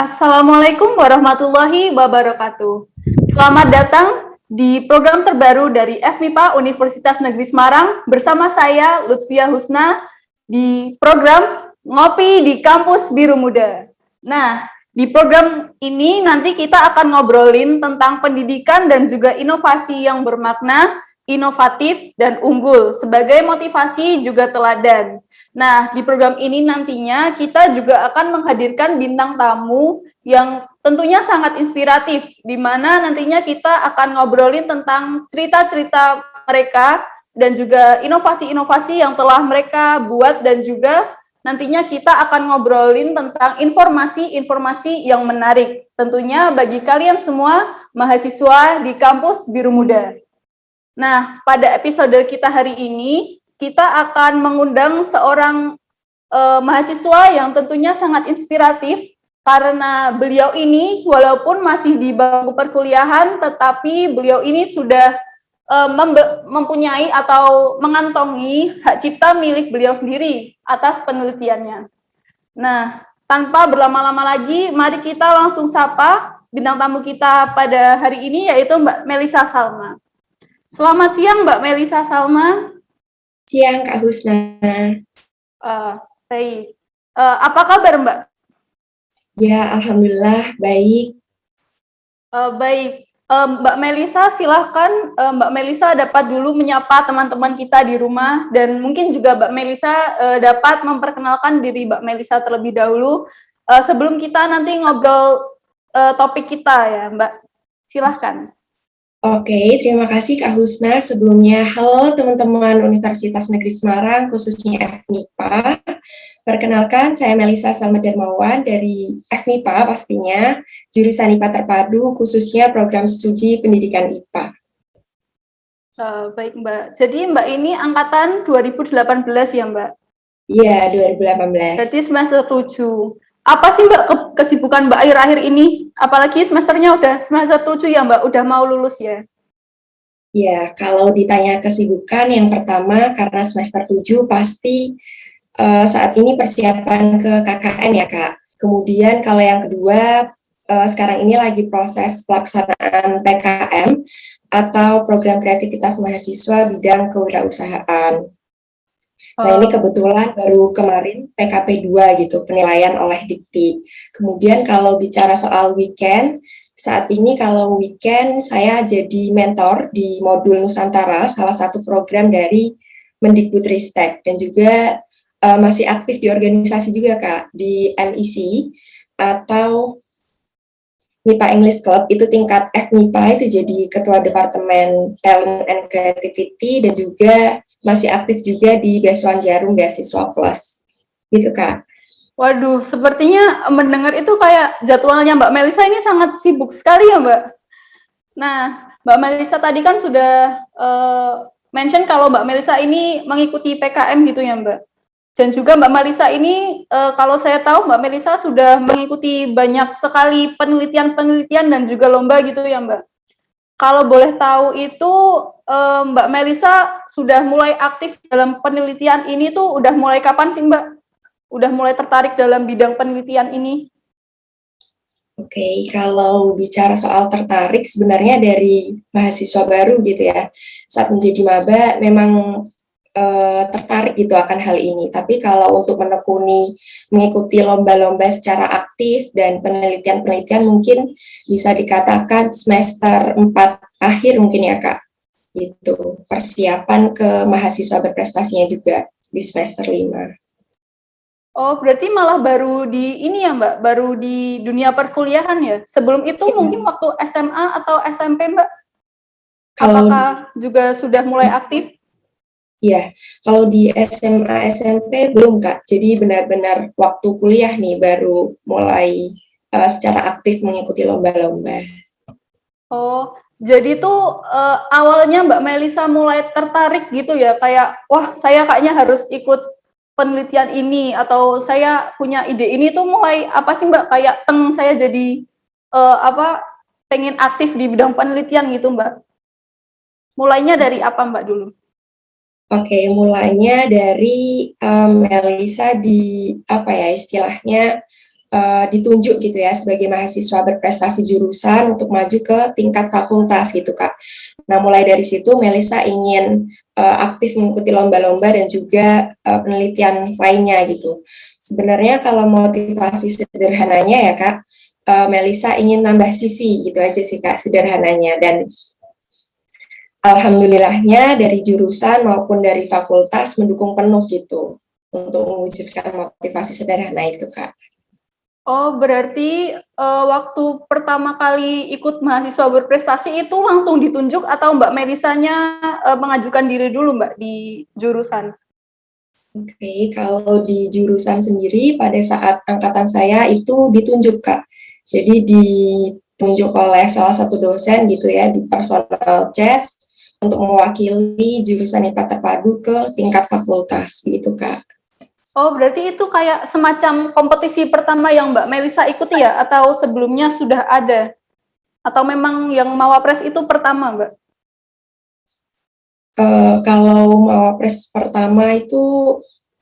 Assalamualaikum warahmatullahi wabarakatuh. Selamat datang di program terbaru dari FMIPA Universitas Negeri Semarang bersama saya Lutfia Husna di program Ngopi di Kampus Biru Muda. Nah, di program ini nanti kita akan ngobrolin tentang pendidikan dan juga inovasi yang bermakna, inovatif, dan unggul sebagai motivasi juga teladan. Nah, di program ini nantinya kita juga akan menghadirkan bintang tamu yang tentunya sangat inspiratif, di mana nantinya kita akan ngobrolin tentang cerita-cerita mereka dan juga inovasi-inovasi yang telah mereka buat, dan juga nantinya kita akan ngobrolin tentang informasi-informasi yang menarik, tentunya bagi kalian semua mahasiswa di kampus Biru Muda. Nah, pada episode kita hari ini, kita akan mengundang seorang mahasiswa yang tentunya sangat inspiratif, karena beliau ini walaupun masih di bangku perkuliahan, tetapi beliau ini sudah mempunyai atau mengantongi hak cipta milik beliau sendiri atas penelitiannya. Nah, tanpa berlama-lama lagi, mari kita langsung sapa bintang tamu kita pada hari ini, yaitu Mbak Melisa Salma. Selamat siang, Mbak Melisa Salma. Siang, Kak Husna. Baik. Apa kabar, Mbak? Ya, alhamdulillah baik. Baik. Mbak Melisa, silahkan Mbak Melisa dapat dulu menyapa teman-teman kita di rumah, dan mungkin juga Mbak Melisa dapat memperkenalkan diri Mbak Melisa terlebih dahulu sebelum kita nanti ngobrol topik kita ya, Mbak. Silahkan. Oke, terima kasih Kak Husna. Sebelumnya, halo teman-teman Universitas Negeri Semarang, khususnya FMIPA. Perkenalkan, saya Melisa Salma Darmawan dari FMIPA pastinya, jurusan IPA terpadu, khususnya program studi pendidikan IPA. Baik, Mbak. Jadi Mbak ini angkatan 2018 ya, Mbak? Iya, 2018. Berarti semester 7. Apa sih Mbak kesibukan Mbak akhir-akhir ini? Apalagi semesternya udah semester 7 ya Mbak, udah mau lulus ya? Ya, kalau ditanya kesibukan, yang pertama karena semester 7 pasti saat ini persiapan ke KKN ya Kak. Kemudian kalau yang kedua, sekarang ini lagi proses pelaksanaan PKM atau program kreativitas mahasiswa bidang kewirausahaan. Nah, ini kebetulan baru kemarin PKP 2 gitu, penilaian oleh Dikti. Kemudian kalau bicara soal weekend, saat ini kalau weekend saya jadi mentor di modul Nusantara, salah satu program dari Mendikbudristek, dan juga masih aktif di organisasi juga Kak, di MEC atau MIPA English Club, itu tingkat FMIPA, itu jadi ketua departemen Talent and Creativity, dan juga masih aktif juga di Beasiswa Jarum Beasiswa Plus, gitu Kak. Waduh, sepertinya mendengar itu kayak jadwalnya Mbak Melisa ini sangat sibuk sekali ya Mbak. Nah, Mbak Melisa tadi kan sudah mention kalau Mbak Melisa ini mengikuti PKM gitu ya Mbak. Dan juga Mbak Melisa ini, kalau saya tahu Mbak Melisa sudah mengikuti banyak sekali penelitian-penelitian dan juga lomba gitu ya Mbak. Kalau boleh tahu itu Mbak Melisa sudah mulai aktif dalam penelitian ini tuh udah mulai kapan sih Mbak? Udah mulai tertarik dalam bidang penelitian ini? Oke, kalau bicara soal tertarik sebenarnya dari mahasiswa baru gitu ya. Saat menjadi maba memang tertarik gitu akan hal ini. Tapi kalau untuk menekuni mengikuti lomba-lomba secara aktif dan penelitian-penelitian mungkin bisa dikatakan semester 4 akhir mungkin ya Kak. Itu persiapan ke mahasiswa berprestasinya juga di semester 5. Oh, berarti malah baru di ini ya Mbak, baru di dunia perkuliahan ya? Sebelum itu mungkin waktu SMA atau SMP Mbak? Apakah juga sudah mulai aktif? Iya, kalau di SMA, SMP belum Kak. Jadi benar-benar waktu kuliah nih baru mulai secara aktif mengikuti lomba-lomba. Oh, jadi tuh awalnya Mbak Melisa mulai tertarik gitu ya, kayak wah saya kayaknya harus ikut penelitian ini, atau saya punya ide ini tuh mulai apa sih Mbak, kayak saya jadi pengen aktif di bidang penelitian gitu Mbak. Mulainya dari apa Mbak dulu? Oke, mulainya dari Melisa di apa ya istilahnya ditunjuk gitu ya sebagai mahasiswa berprestasi jurusan untuk maju ke tingkat fakultas gitu Kak. Nah mulai dari situ Melisa ingin aktif mengikuti lomba-lomba dan juga penelitian lainnya gitu. Sebenarnya kalau motivasi sederhananya ya Kak, Melisa ingin nambah CV gitu aja sih Kak sederhananya, dan alhamdulillahnya dari jurusan maupun dari fakultas mendukung penuh gitu untuk mewujudkan motivasi sederhana itu Kak. Oh, berarti waktu pertama kali ikut mahasiswa berprestasi itu langsung ditunjuk atau Mbak Melisanya mengajukan diri dulu Mbak di jurusan? Oke, kalau di jurusan sendiri pada saat angkatan saya itu ditunjuk Kak. Jadi ditunjuk oleh salah satu dosen gitu ya di personal chat untuk mewakili jurusan IPA terpadu ke tingkat fakultas gitu Kak. Oh, berarti itu kayak semacam kompetisi pertama yang Mbak Melisa ikuti ya? Atau sebelumnya sudah ada? Atau memang yang Mawapres itu pertama Mbak? Kalau Mawapres pertama itu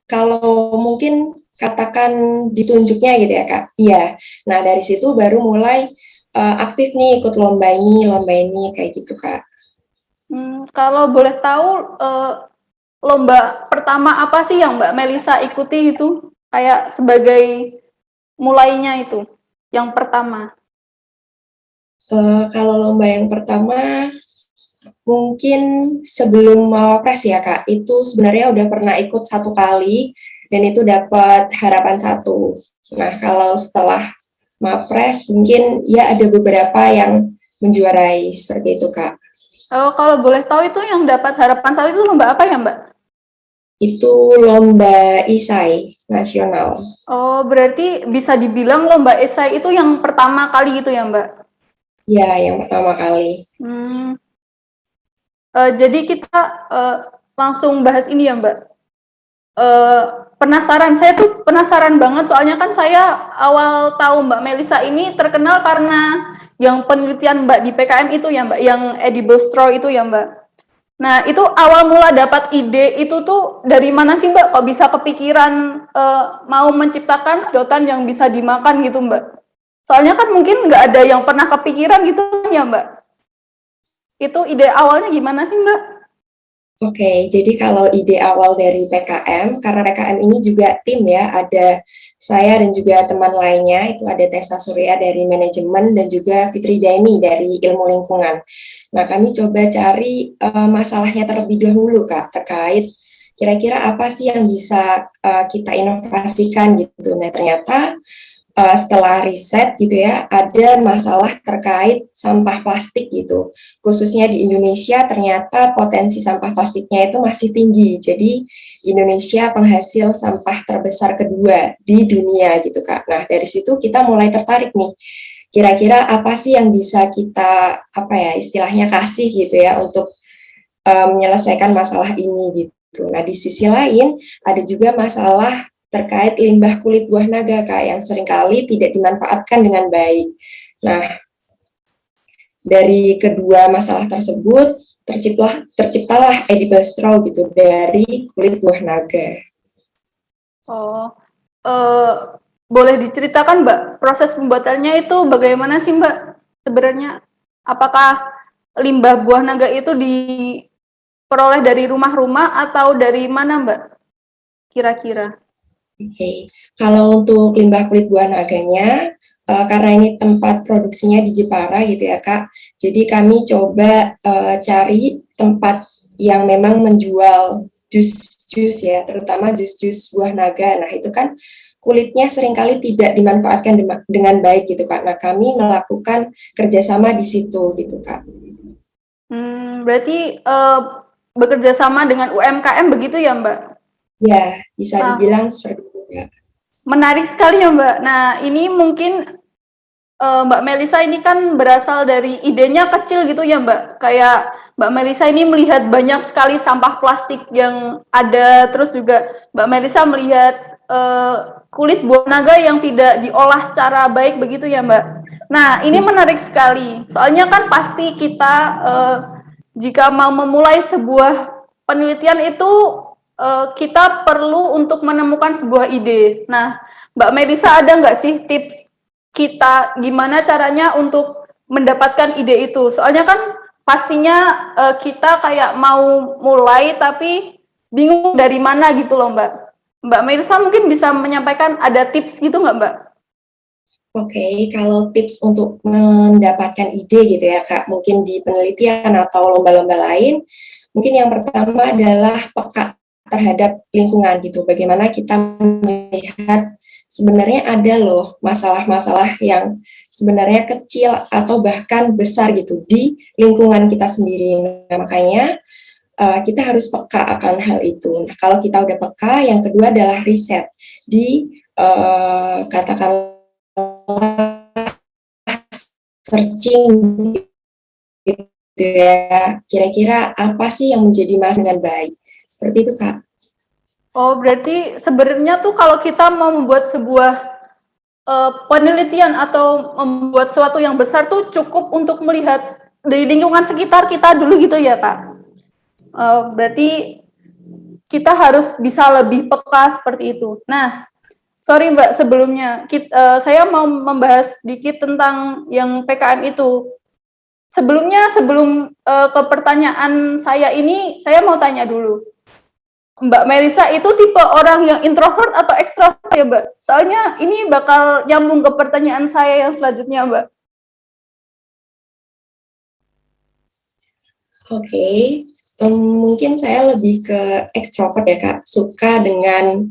kalau mungkin katakan ditunjuknya gitu ya Kak. Iya. Nah dari situ baru mulai aktif nih ikut lomba ini kayak gitu Kak. Kalau boleh tahu lomba pertama apa sih yang Mbak Melisa ikuti itu? Kayak sebagai mulainya itu, yang pertama. Kalau lomba yang pertama mungkin sebelum Mawapres ya Kak, itu sebenarnya udah pernah ikut satu kali dan itu dapat harapan satu. Nah kalau setelah Mapres mungkin ya ada beberapa yang menjuarai seperti itu Kak. Kalau boleh tahu itu yang dapat harapan satu itu lomba apa ya Mbak? Itu lomba isai nasional. Oh, berarti bisa dibilang lomba esai itu yang pertama kali gitu ya Mbak? Ya, yang pertama kali. Jadi kita langsung bahas ini ya Mbak. Penasaran, saya tuh penasaran banget soalnya kan saya awal tahu Mbak Melisa ini terkenal karena yang penelitian Mbak di PKM itu ya Mbak, yang edible straw itu ya Mbak. Nah itu awal mula dapat ide itu tuh dari mana sih Mbak? Kok bisa kepikiran mau menciptakan sedotan yang bisa dimakan gitu Mbak? Soalnya kan mungkin nggak ada yang pernah kepikiran gitu ya Mbak. Itu ide awalnya gimana sih Mbak? Oke, jadi kalau ide awal dari PKM, karena PKM ini juga tim ya, ada saya dan juga teman lainnya, itu ada Tessa Surya dari manajemen dan juga Fitri Daini dari ilmu lingkungan. Nah, kami coba cari masalahnya terlebih dahulu, Kak, terkait kira-kira apa sih yang bisa kita inovasikan gitu. Nah, ternyata setelah riset gitu ya, ada masalah terkait sampah plastik gitu. Khususnya di Indonesia ternyata potensi sampah plastiknya itu masih tinggi. Jadi Indonesia penghasil sampah terbesar kedua di dunia gitu Kak. Nah dari situ kita mulai tertarik nih. Kira-kira apa sih yang bisa kita apa ya istilahnya kasih gitu ya untuk menyelesaikan masalah ini gitu. Nah di sisi lain ada juga masalah terkait limbah kulit buah naga Kak yang seringkali tidak dimanfaatkan dengan baik. Nah, dari kedua masalah tersebut terciptalah edible straw gitu dari kulit buah naga. Oh, boleh diceritakan Mbak, proses pembuatannya itu bagaimana sih Mbak sebenarnya? Apakah limbah buah naga itu diperoleh dari rumah-rumah atau dari mana Mbak kira-kira? Oke, kalau untuk limbah kulit buah naganya, karena ini tempat produksinya di Jepara gitu ya Kak, jadi kami coba cari tempat yang memang menjual jus-jus ya, terutama jus-jus buah naga. Nah itu kan kulitnya seringkali tidak dimanfaatkan dengan baik gitu Kak. Nah kami melakukan kerjasama di situ gitu Kak. Berarti bekerja sama dengan UMKM begitu ya Mbak? Ya, bisa dibilang seperti itu ya. Menarik sekali ya Mbak. Nah ini mungkin Mbak Melisa ini kan berasal dari idenya kecil gitu ya Mbak. Kayak Mbak Melisa ini melihat banyak sekali sampah plastik yang ada, terus juga Mbak Melisa melihat kulit buah naga yang tidak diolah secara baik begitu ya Mbak. Nah ini menarik sekali. Soalnya kan pasti kita jika mau memulai sebuah penelitian itu kita perlu untuk menemukan sebuah ide. Nah Mbak Melisa ada nggak sih tips kita gimana caranya untuk mendapatkan ide itu? Soalnya kan pastinya kita kayak mau mulai tapi bingung dari mana gitu loh Mbak. Mbak Melisa mungkin bisa menyampaikan ada tips gitu nggak Mbak? Oke, kalau tips untuk mendapatkan ide gitu ya Kak, mungkin di penelitian atau lomba-lomba lain, mungkin yang pertama adalah peka terhadap lingkungan gitu. Bagaimana kita melihat sebenarnya ada loh masalah-masalah yang sebenarnya kecil atau bahkan besar gitu di lingkungan kita sendiri. Nah, makanya kita harus peka akan hal itu. Nah, kalau kita udah peka, yang kedua adalah riset di katakanlah searching gitu ya, kira-kira apa sih yang menjadi mas dengan baik, seperti itu Kak. Oh, berarti sebenarnya tuh kalau kita mau membuat sebuah penelitian atau membuat sesuatu yang besar tuh cukup untuk melihat di lingkungan sekitar kita dulu gitu ya Kak. Berarti kita harus bisa lebih peka seperti itu. Nah, sorry Mbak, sebelumnya saya mau membahas sedikit tentang yang PKM itu. Sebelumnya, sebelum ke pertanyaan saya ini, saya mau tanya dulu. Mbak Melisa itu tipe orang yang introvert atau ekstrovert ya Mbak? Soalnya ini bakal nyambung ke pertanyaan saya yang selanjutnya Mbak. Oke, mungkin saya lebih ke ekstrovert ya Kak, suka dengan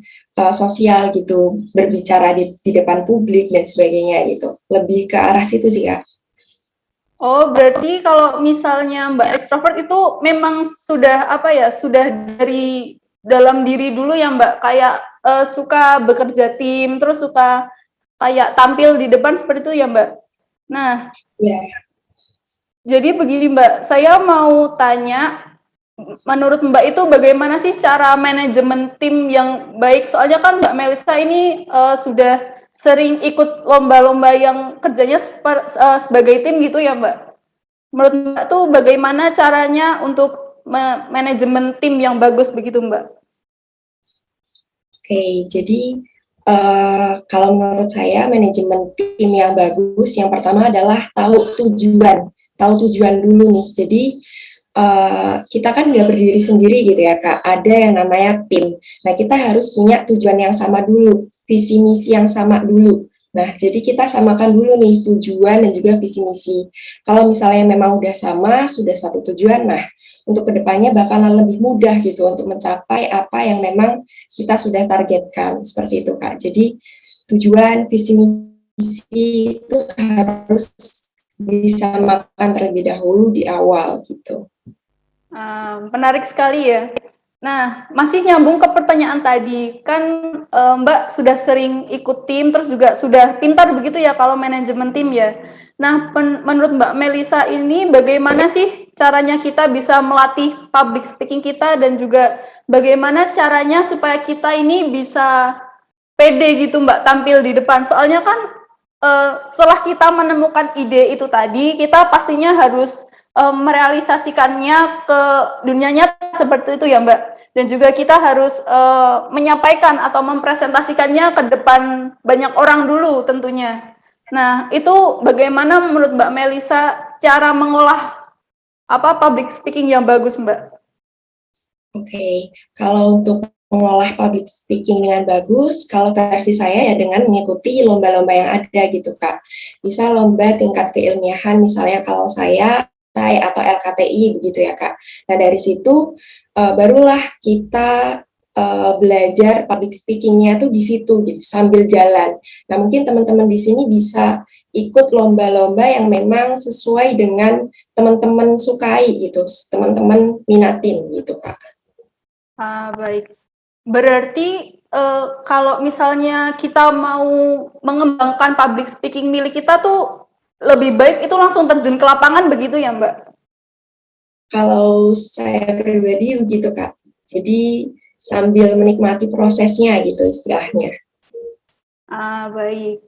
sosial gitu, berbicara di depan publik dan sebagainya gitu, lebih ke arah situ sih Kak. Oh, berarti kalau misalnya Mbak ekstrovert itu memang sudah apa ya, sudah dari dalam diri dulu ya Mbak, kayak suka bekerja tim, terus suka kayak tampil di depan seperti itu ya Mbak. Nah, jadi begini Mbak, saya mau tanya, menurut Mbak itu bagaimana sih cara manajemen tim yang baik? Soalnya kan Mbak Melisa ini sudah sering ikut lomba-lomba yang kerjanya sebagai tim gitu ya Mbak. Menurut Mbak tuh bagaimana caranya untuk manajemen tim yang bagus begitu Mbak? Oke, jadi kalau menurut saya manajemen tim yang bagus, yang pertama adalah tahu tujuan dulu nih. Jadi kita kan nggak berdiri sendiri gitu ya Kak, ada yang namanya tim. Nah kita harus punya tujuan yang sama dulu, visi misi yang sama dulu. Nah jadi kita samakan dulu nih tujuan dan juga visi misi. Kalau misalnya memang udah sama, sudah satu tujuan, nah untuk kedepannya bakalan lebih mudah gitu untuk mencapai apa yang memang kita sudah targetkan, seperti itu Kak. Jadi tujuan, visi misi itu harus disamakan terlebih dahulu di awal gitu. Menarik sekali ya. Nah, masih nyambung ke pertanyaan tadi, kan Mbak sudah sering ikut tim, terus juga sudah pintar begitu ya kalau manajemen tim ya. Nah, menurut Mbak Melisa ini bagaimana sih caranya kita bisa melatih public speaking kita dan juga bagaimana caranya supaya kita ini bisa pede gitu Mbak tampil di depan. Soalnya kan setelah kita menemukan ide itu tadi, kita pastinya harus merealisasikannya ke dunia nyata seperti itu ya Mbak. Dan juga kita harus menyampaikan atau mempresentasikannya ke depan banyak orang dulu tentunya. Nah, itu bagaimana menurut Mbak Melisa cara mengolah public speaking yang bagus Mbak? Oke, kalau untuk mengolah public speaking dengan bagus, kalau versi saya ya dengan mengikuti lomba-lomba yang ada gitu Kak. Bisa lomba tingkat keilmiahan, misalnya kalau saya atau LKTI begitu ya Kak. Nah dari situ barulah kita belajar public speaking-nya tuh di situ gitu sambil jalan. Nah mungkin teman-teman di sini bisa ikut lomba-lomba yang memang sesuai dengan teman-teman sukai gitu, teman-teman minatin gitu Kak. Baik. Berarti kalau misalnya kita mau mengembangkan public speaking milik kita tuh lebih baik itu langsung terjun ke lapangan begitu ya Mbak? Kalau saya pribadi begitu Kak. Jadi sambil menikmati prosesnya gitu istilahnya. Baik.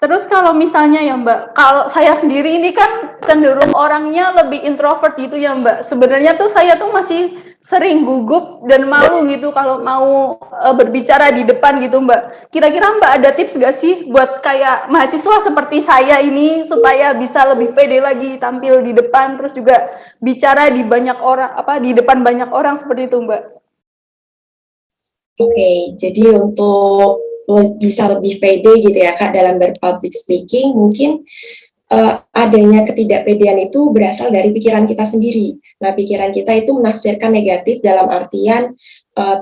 Terus kalau misalnya ya Mbak, kalau saya sendiri ini kan cenderung orangnya lebih introvert gitu ya Mbak. Sebenarnya tuh saya tuh masih sering gugup dan malu gitu kalau mau berbicara di depan gitu Mbak. Kira-kira Mbak ada tips gak sih buat kayak mahasiswa seperti saya ini supaya bisa lebih pede lagi tampil di depan, terus juga bicara di banyak orang, di depan banyak orang seperti itu Mbak? Oke, jadi untuk bisa lebih pede gitu ya Kak dalam berpublic speaking, mungkin adanya ketidakpedean itu berasal dari pikiran kita sendiri. Nah, pikiran kita itu menafsirkan negatif dalam artian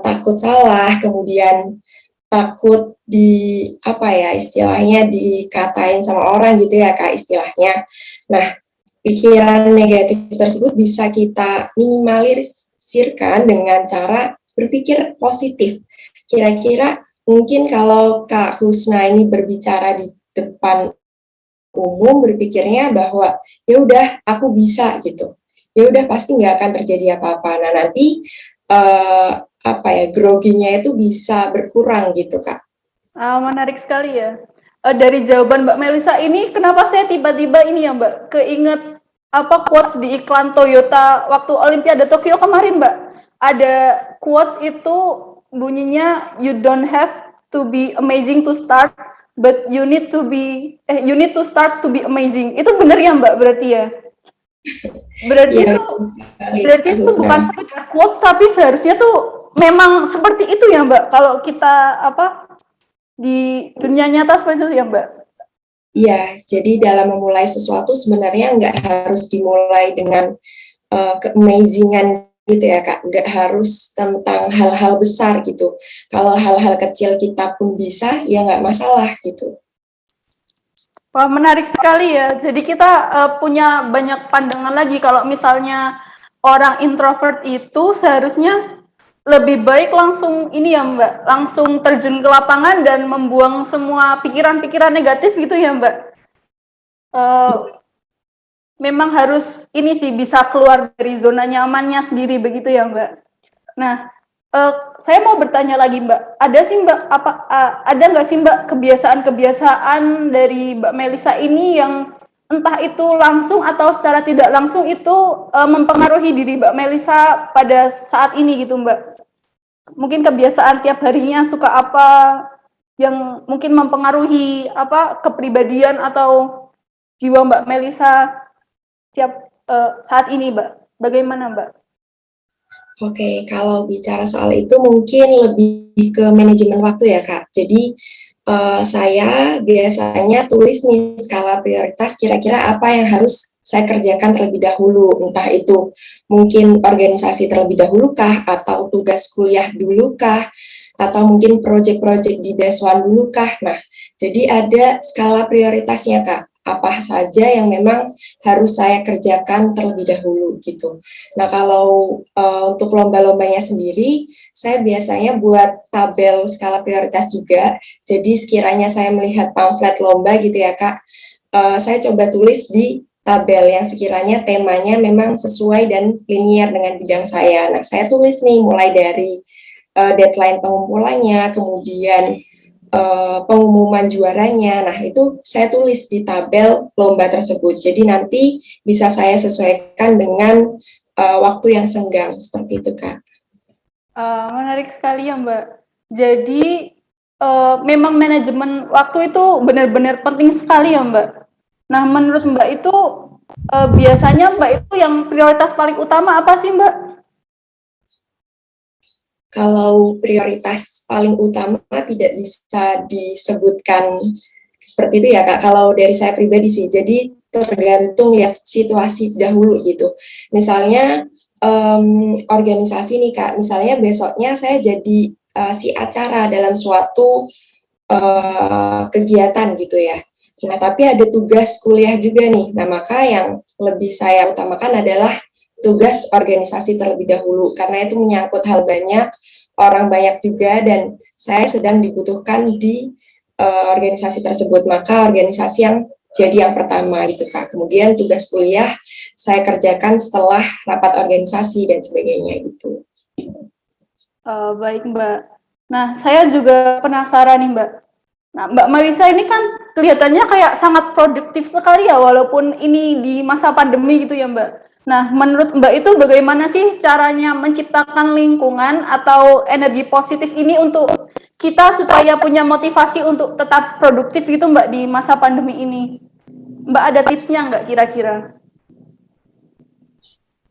takut salah, kemudian takut di apa ya istilahnya dikatain sama orang gitu ya Kak istilahnya. Nah, pikiran negatif tersebut bisa kita minimalisirkan dengan cara berpikir positif. Kira-kira mungkin kalau Kak Husna ini berbicara di depan umum berpikirnya bahwa ya udah aku bisa gitu, ya udah pasti nggak akan terjadi apa-apa. Nah nanti groginya itu bisa berkurang gitu Kak. Menarik sekali ya. Dari jawaban Mbak Melisa ini, kenapa saya tiba-tiba ini ya Mbak, keinget quotes di iklan Toyota waktu Olimpiade Tokyo kemarin Mbak. Ada quotes itu bunyinya, you don't have to be amazing to start, but you need to start to be amazing. Itu benar ya Mbak berarti ya? Berarti Ya, itu bukan sekedar quotes tapi seharusnya tuh memang seperti itu ya Mbak. Kalau kita di dunia nyata seperti itu ya Mbak? Iya, jadi dalam memulai sesuatu sebenarnya nggak harus dimulai dengan keamazingan gitu ya Kak, nggak harus tentang hal-hal besar gitu. Kalau hal-hal kecil kita pun bisa, ya nggak masalah gitu. Wah, menarik sekali ya. Jadi kita punya banyak pandangan lagi kalau misalnya orang introvert itu seharusnya lebih baik langsung ini ya Mbak, langsung terjun ke lapangan dan membuang semua pikiran-pikiran negatif gitu ya Mbak. Memang harus ini sih bisa keluar dari zona nyamannya sendiri begitu ya Mbak. Nah, saya mau bertanya lagi Mbak, ada nggak sih Mbak kebiasaan-kebiasaan dari Mbak Melisa ini yang entah itu langsung atau secara tidak langsung itu mempengaruhi diri Mbak Melisa pada saat ini gitu Mbak? Mungkin kebiasaan tiap harinya suka apa yang mungkin mempengaruhi kepribadian atau jiwa Mbak Melisa saat ini Mbak? Bagaimana Mbak? Oke, kalau bicara soal itu mungkin lebih ke manajemen waktu ya Kak. Jadi saya biasanya tulis nih skala prioritas kira-kira apa yang harus saya kerjakan terlebih dahulu. Entah itu mungkin organisasi terlebih dahulu kah, atau tugas kuliah dulu kah, atau mungkin proyek-proyek di BESWAN dulu kah. Nah, jadi ada skala prioritasnya Kak. Apa saja yang memang harus saya kerjakan terlebih dahulu gitu. Nah kalau untuk lomba-lombanya sendiri, saya biasanya buat tabel skala prioritas juga. Jadi sekiranya saya melihat pamflet lomba gitu ya Kak, saya coba tulis di tabel yang sekiranya temanya memang sesuai dan linier dengan bidang saya. Nah saya tulis nih mulai dari deadline pengumpulannya, kemudian pengumuman juaranya. Nah, itu saya tulis di tabel lomba tersebut. Jadi nanti bisa saya sesuaikan dengan waktu yang senggang seperti itu, Kak. Menarik sekali ya, Mbak. Jadi memang manajemen waktu itu benar-benar penting sekali ya, Mbak. Nah, menurut Mbak itu biasanya Mbak itu yang prioritas paling utama apa sih, Mbak? Kalau prioritas paling utama tidak bisa disebutkan seperti itu ya Kak. Kalau dari saya pribadi sih, jadi tergantung lihat situasi dahulu gitu. Misalnya organisasi nih Kak, misalnya besoknya saya jadi si acara dalam suatu kegiatan gitu ya. Nah, tapi ada tugas kuliah juga nih. Nah, maka yang lebih saya utamakan adalah tugas organisasi terlebih dahulu karena itu menyangkut hal banyak, orang banyak juga dan saya sedang dibutuhkan di organisasi tersebut. Maka organisasi yang jadi yang pertama gitu Kak. Kemudian tugas kuliah saya kerjakan setelah rapat organisasi dan sebagainya gitu. Baik Mbak. Nah, saya juga penasaran nih Mbak. Nah, Mbak Marisa ini kan kelihatannya kayak sangat produktif sekali ya, walaupun ini di masa pandemi gitu ya Mbak. Nah, menurut Mbak itu bagaimana sih caranya menciptakan lingkungan atau energi positif ini untuk kita supaya punya motivasi untuk tetap produktif gitu Mbak di masa pandemi ini? Mbak ada tipsnya nggak kira-kira?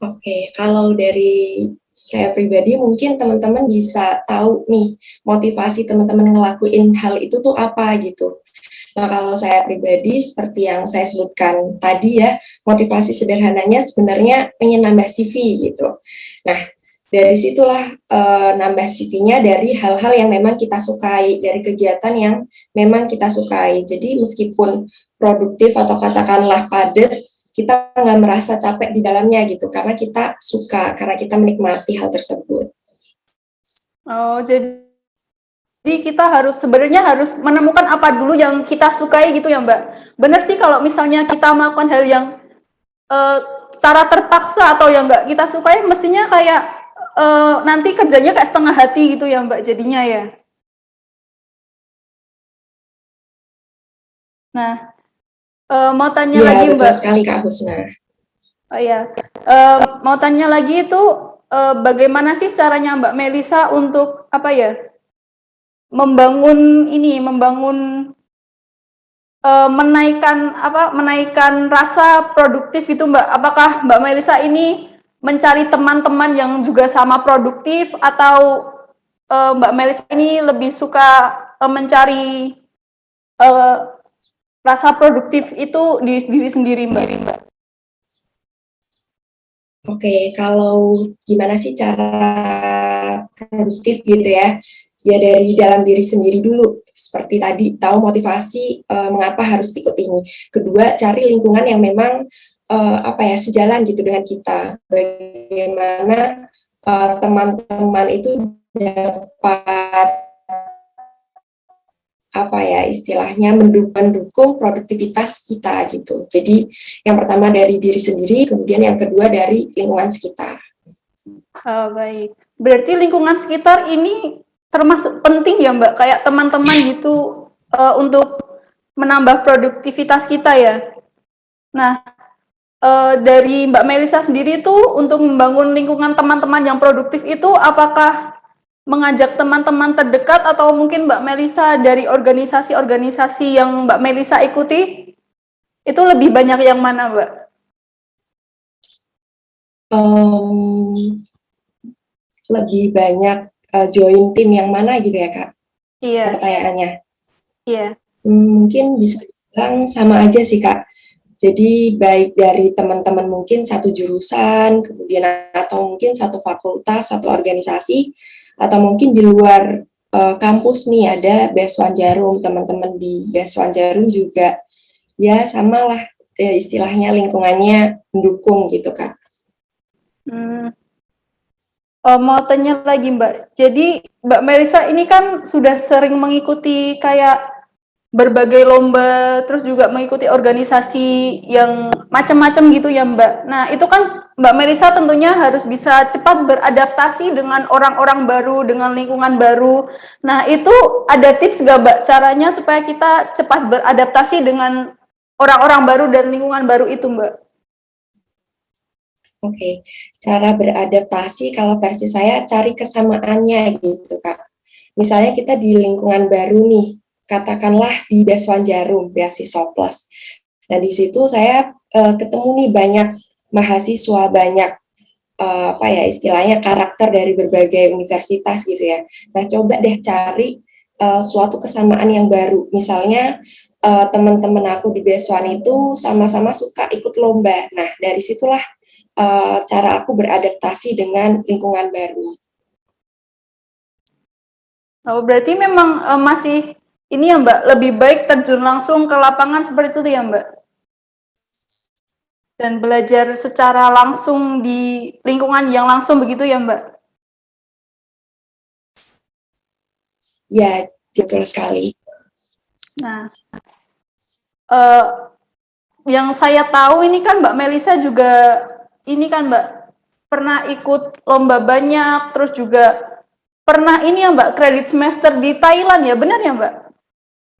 Oke, kalau dari saya pribadi mungkin teman-teman bisa tahu nih motivasi teman-teman ngelakuin hal itu tuh apa gitu. Nah, kalau saya pribadi seperti yang saya sebutkan tadi ya, motivasi sederhananya sebenarnya pengen nambah CV gitu. Nah, dari situlah nambah CV-nya dari hal-hal yang memang kita sukai, dari kegiatan yang memang kita sukai. Jadi meskipun produktif atau katakanlah padat, kita nggak merasa capek di dalamnya gitu, karena kita suka, karena kita menikmati hal tersebut. Oh, jadi kita sebenarnya harus menemukan apa dulu yang kita sukai gitu ya Mbak. Benar sih kalau misalnya kita melakukan hal yang uh, secara terpaksa atau yang nggak kita sukai, mestinya kayak nanti kerjanya kayak setengah hati gitu ya Mbak jadinya ya. Nah, mau tanya Iya, lagi betul Mbak. sekali Kak Husna. Oh ya, mau tanya lagi itu bagaimana sih caranya Mbak Melisa untuk apa ya, membangun menaikkan rasa produktif gitu Mbak. Apakah Mbak Melisa ini mencari teman-teman yang juga sama produktif atau Mbak Melisa ini lebih suka mencari uh, rasa produktif itu di diri sendiri Mbak? Oke, kalau gimana sih cara produktif gitu ya? Ya dari dalam diri sendiri dulu. Seperti tadi, tahu motivasi mengapa harus ikut ini. Kedua, cari lingkungan yang memang sejalan gitu dengan kita. Bagaimana teman-teman itu dapat istilahnya mendukung produktivitas kita gitu. Jadi yang pertama dari diri sendiri, kemudian yang kedua dari lingkungan sekitar. Baik. Berarti lingkungan sekitar ini termasuk penting ya Mbak, kayak teman-teman gitu untuk menambah produktivitas kita ya. Nah, dari Mbak Melisa sendiri itu untuk membangun lingkungan teman-teman yang produktif itu apakah mengajak teman-teman terdekat atau mungkin Mbak Melisa dari organisasi-organisasi yang Mbak Melisa ikuti itu lebih banyak yang mana Mbak? Lebih banyak join tim yang mana gitu ya Kak? Iya. Pertanyaannya. Iya. Mungkin bisa dibilang sama aja sih Kak. Jadi baik dari teman-teman mungkin satu jurusan, kemudian atau mungkin satu fakultas, satu organisasi, atau mungkin di luar kampus nih ada BESWAN Jarum, teman-teman di BESWAN Jarum juga ya samalah istilahnya lingkungannya mendukung gitu Kak. Mau tanya lagi Mbak, jadi Mbak Melisa ini kan sudah sering mengikuti kayak berbagai lomba, terus juga mengikuti organisasi yang macam-macam gitu ya Mbak. Nah itu kan Mbak Melisa tentunya harus bisa cepat beradaptasi dengan orang-orang baru, dengan lingkungan baru. Nah itu ada tips nggak Mbak caranya supaya kita cepat beradaptasi dengan orang-orang baru dan lingkungan baru itu Mbak? Oke, cara beradaptasi kalau versi saya cari kesamaannya gitu Kak. Misalnya kita di lingkungan baru nih, katakanlah di BESWAN Jarum, beasiswa plus. Nah di situ saya ketemu nih banyak mahasiswa, banyak istilahnya karakter dari berbagai universitas gitu ya. Nah coba deh cari suatu kesamaan yang baru. Misalnya teman-teman aku di BESWAN itu sama-sama suka ikut lomba. Nah dari situlah cara aku beradaptasi dengan lingkungan baru. Oh, berarti memang masih ini ya Mbak, lebih baik terjun langsung ke lapangan seperti itu ya Mbak? Dan belajar secara langsung di lingkungan yang langsung begitu ya Mbak? Ya, betul sekali. Nah, yang saya tahu ini kan Mbak Melisa juga ini kan Mbak pernah ikut lomba banyak, terus juga pernah ini ya Mbak kredit semester di Thailand ya, benar ya Mbak?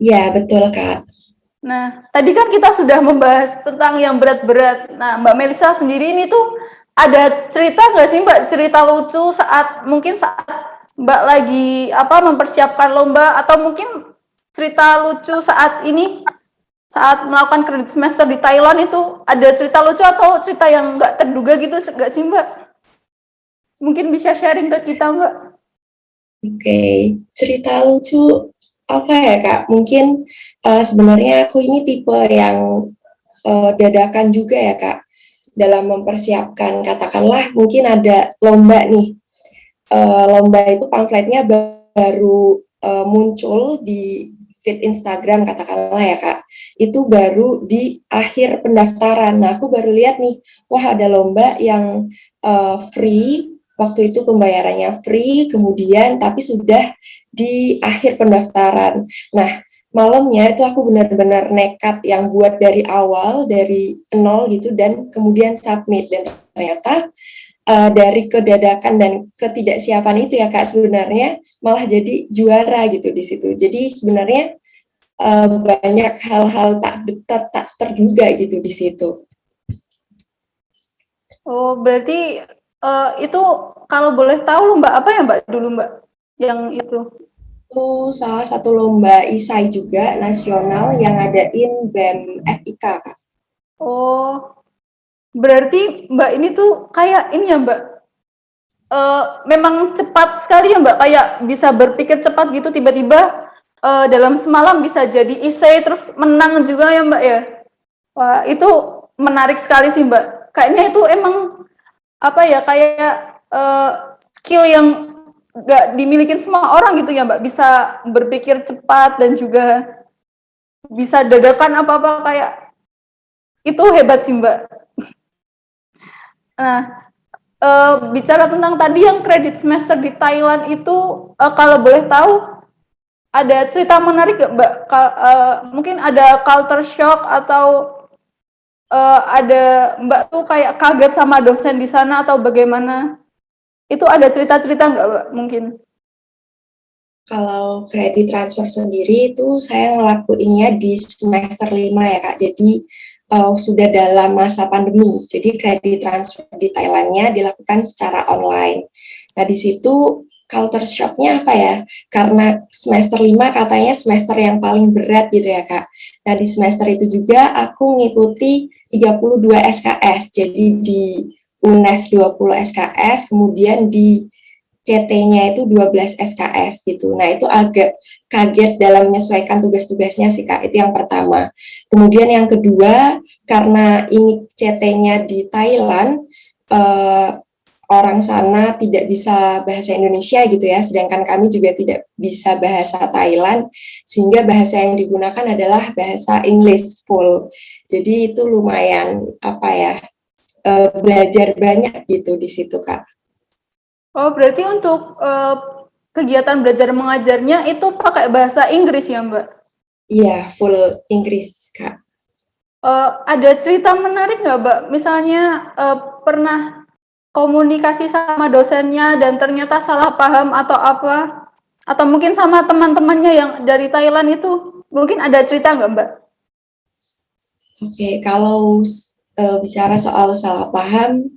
Iya, betul, Kak. Nah, tadi kan kita sudah membahas tentang yang berat-berat. Nah, Mbak Melisa sendiri ini tuh ada cerita nggak sih Mbak, cerita lucu saat Mbak lagi mempersiapkan lomba, atau mungkin cerita lucu saat melakukan kredit semester di Thailand itu, ada cerita lucu atau cerita yang nggak terduga gitu nggak sih Mbak? Mungkin bisa sharing ke kita Mbak. Oke, cerita lucu apa ya, Kak? Mungkin sebenarnya aku ini tipe yang dadakan juga ya, Kak. Dalam mempersiapkan, katakanlah mungkin ada lomba nih. Lomba itu pamfletnya baru muncul di feed Instagram, katakanlah ya, Kak. Itu baru di akhir pendaftaran. Nah, aku baru lihat nih, wah ada lomba yang free. Waktu itu pembayarannya free, kemudian tapi sudah di akhir pendaftaran. Nah, malamnya itu aku benar-benar nekat yang buat dari awal, dari nol gitu, dan kemudian submit. Dan ternyata dari kedadakan dan ketidaksiapan itu ya Kak, sebenarnya malah jadi juara gitu di situ. Jadi sebenarnya banyak hal-hal tak terduga gitu di situ. Oh, berarti itu kalau boleh tahu lomba apa ya Mbak dulu Mbak yang itu? Itu salah satu lomba isai juga nasional yang ngadain BEM FIK, Kak. Oh, berarti Mbak ini tuh kayak ini ya Mbak, memang cepat sekali ya Mbak, kayak bisa berpikir cepat gitu, tiba-tiba dalam semalam bisa jadi isai terus menang juga ya Mbak ya. Wah, itu menarik sekali sih Mbak. Kayaknya itu emang kayak skill yang nggak dimiliki semua orang gitu ya Mbak, bisa berpikir cepat dan juga bisa dadakan apa-apa, kayak itu hebat sih Mbak. Nah, bicara tentang tadi yang kredit semester di Thailand itu, kalau boleh tahu ada cerita menarik nggak Mbak? Mungkin ada culture shock atau ada Mbak tuh kayak kaget sama dosen di sana atau bagaimana? Itu ada cerita-cerita nggak Mbak mungkin? Kalau kredit transfer sendiri itu saya ngelakuinnya di semester 5 ya Kak. Jadi sudah dalam masa pandemi. Jadi kredit transfer di Thailandnya dilakukan secara online. Nah di situ culture shock-nya apa ya? Karena semester 5 katanya semester yang paling berat gitu ya Kak. Nah di semester itu juga aku ngikuti 32 SKS. Jadi di UNES 20 SKS, kemudian di CT-nya itu 12 SKS gitu. Nah, itu agak kaget dalam menyesuaikan tugas-tugasnya sih, Kak. Itu yang pertama. Kemudian yang kedua, karena ini CT-nya di Thailand, orang sana tidak bisa bahasa Indonesia gitu ya, sedangkan kami juga tidak bisa bahasa Thailand, sehingga bahasa yang digunakan adalah bahasa English full. Jadi itu lumayan belajar banyak gitu di situ, Kak. Oh, berarti untuk kegiatan belajar mengajarnya itu pakai bahasa Inggris ya, Mbak? Iya, full Inggris, Kak. Ada cerita menarik nggak, Mbak? Misalnya pernah komunikasi sama dosennya dan ternyata salah paham atau apa? Atau mungkin sama teman-temannya yang dari Thailand itu, mungkin ada cerita nggak, Mbak? Oke, kalau bicara soal salah paham,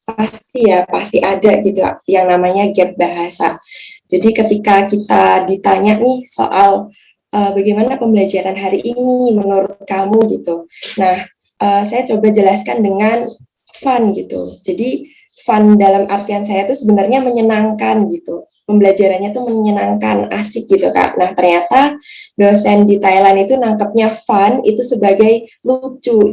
pasti ada gitu yang namanya gap bahasa. Jadi ketika kita ditanya nih soal bagaimana pembelajaran hari ini menurut kamu gitu. Nah, saya coba jelaskan dengan fun gitu. Jadi fun dalam artian saya itu sebenarnya menyenangkan gitu. Pembelajarannya tuh menyenangkan, asik gitu Kak. Nah, ternyata dosen di Thailand itu nangkepnya fun itu sebagai lucu.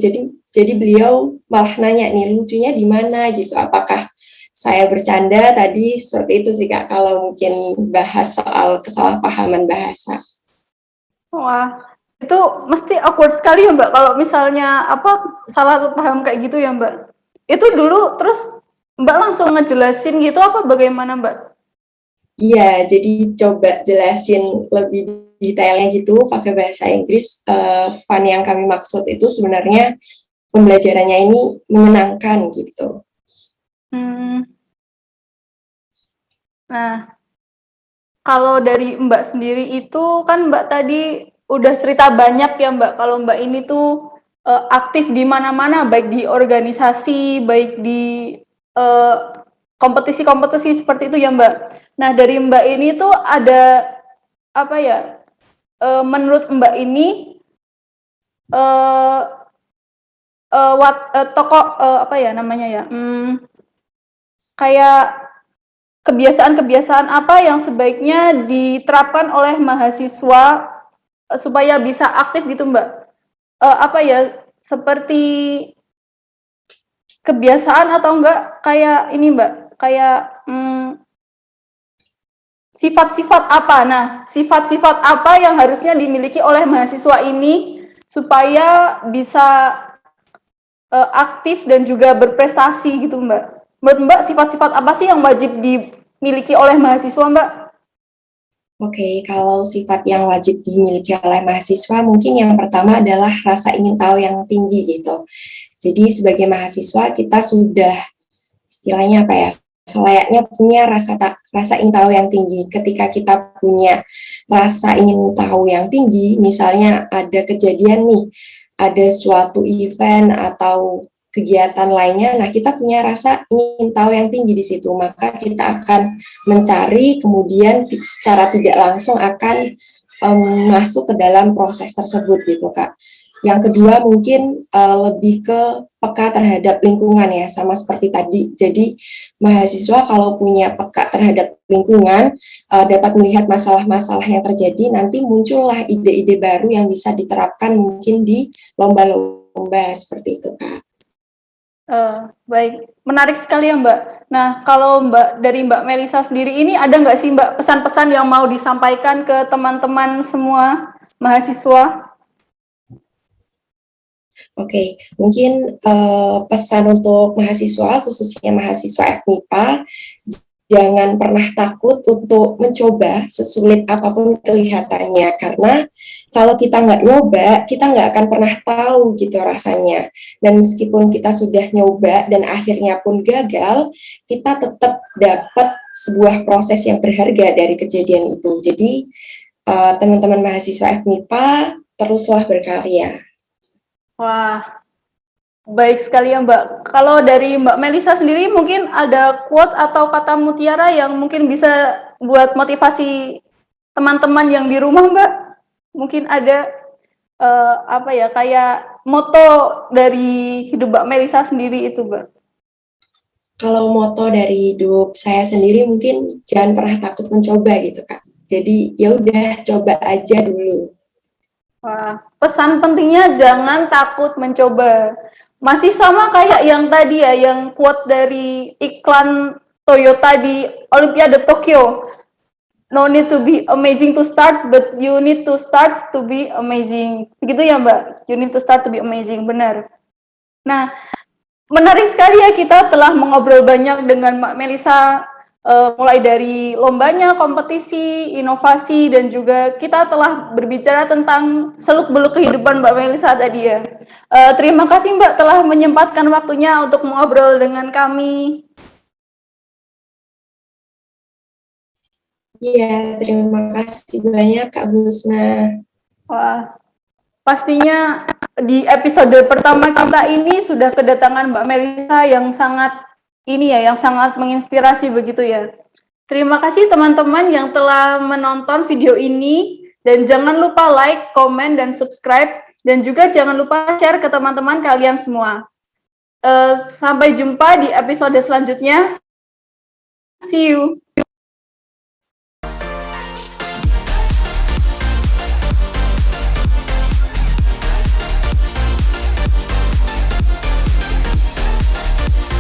Jadi beliau malah nanya nih lucunya di mana gitu. Apakah saya bercanda tadi seperti itu sih Kak kalau mungkin bahas soal kesalahpahaman bahasa. Wah, itu mesti awkward sekali ya Mbak, kalau misalnya salah paham kayak gitu ya Mbak. Itu dulu terus Mbak langsung ngejelasin gitu apa bagaimana Mbak? Iya, jadi coba jelasin lebih detailnya gitu pakai bahasa Inggris. Fun yang kami maksud itu sebenarnya pembelajarannya ini menyenangkan gitu. Nah, kalau dari Mbak sendiri itu kan Mbak tadi udah cerita banyak ya Mbak, kalau Mbak ini tuh aktif di mana-mana, baik di organisasi, baik di kompetisi-kompetisi seperti itu ya Mbak. Nah dari Mbak ini tuh ada apa ya? Menurut Mbak ini tokoh apa ya namanya ya? Kayak kebiasaan-kebiasaan apa yang sebaiknya diterapkan oleh mahasiswa supaya bisa aktif gitu Mbak? Apa ya? Seperti kebiasaan atau enggak kayak ini Mbak? Kayak sifat-sifat apa? Nah, sifat-sifat apa yang harusnya dimiliki oleh mahasiswa ini supaya bisa aktif dan juga berprestasi gitu Mbak. Menurut Mbak, sifat-sifat apa sih yang wajib dimiliki oleh mahasiswa Mbak? Oke, kalau sifat yang wajib dimiliki oleh mahasiswa mungkin yang pertama adalah rasa ingin tahu yang tinggi gitu. Jadi sebagai mahasiswa kita sudah istilahnya apa ya, selayaknya punya rasa ingin tahu yang tinggi. Ketika kita punya rasa ingin tahu yang tinggi, misalnya ada kejadian nih, ada suatu event atau kegiatan lainnya, nah kita punya rasa ingin tahu yang tinggi di situ, maka kita akan mencari, kemudian secara tidak langsung akan masuk ke dalam proses tersebut gitu Kak. Yang kedua mungkin lebih ke peka terhadap lingkungan ya, sama seperti tadi. Jadi mahasiswa kalau punya peka terhadap lingkungan, dapat melihat masalah-masalah yang terjadi, nanti muncullah ide-ide baru yang bisa diterapkan mungkin di lomba-lomba seperti itu Kak. Baik, menarik sekali ya Mbak. Nah, kalau dari Mbak Melisa sendiri ini ada nggak sih Mbak pesan-pesan yang mau disampaikan ke teman-teman semua mahasiswa? Oke, mungkin pesan untuk mahasiswa, khususnya mahasiswa FMIPA, jangan pernah takut untuk mencoba sesulit apapun kelihatannya, karena kalau kita nggak nyoba, kita nggak akan pernah tahu gitu rasanya. Dan meskipun kita sudah nyoba dan akhirnya pun gagal, kita tetap dapat sebuah proses yang berharga dari kejadian itu. Jadi teman-teman mahasiswa FMIPA teruslah berkarya. Wah, baik sekali ya Mbak. Kalau dari Mbak Melisa sendiri mungkin ada quote atau kata mutiara yang mungkin bisa buat motivasi teman-teman yang di rumah Mbak. Mungkin ada apa ya kayak moto dari hidup Mbak Melisa sendiri itu Mbak. Kalau moto dari hidup saya sendiri mungkin jangan pernah takut mencoba gitu Kak. Jadi ya udah coba aja dulu. Wah, pesan pentingnya jangan takut mencoba. Masih sama kayak yang tadi ya, yang quote dari iklan Toyota di Olimpiade Tokyo. No need to be amazing to start, but you need to start to be amazing. Begitu ya Mbak? You need to start to be amazing, benar. Nah, menarik sekali ya kita telah mengobrol banyak dengan Mbak Melisa, mulai dari lombanya, kompetisi, inovasi, dan juga kita telah berbicara tentang seluk-beluk kehidupan Mbak Melisa tadi ya. Terima kasih Mbak telah menyempatkan waktunya untuk mengobrol dengan kami. Iya, terima kasih banyak Kak Husna. Wah, pastinya di episode pertama kita ini sudah kedatangan Mbak Melisa yang sangat yang sangat menginspirasi begitu ya. Terima kasih teman-teman yang telah menonton video ini, dan jangan lupa like, komen, dan subscribe, dan juga jangan lupa share ke teman-teman kalian semua. Sampai jumpa di episode selanjutnya. See you.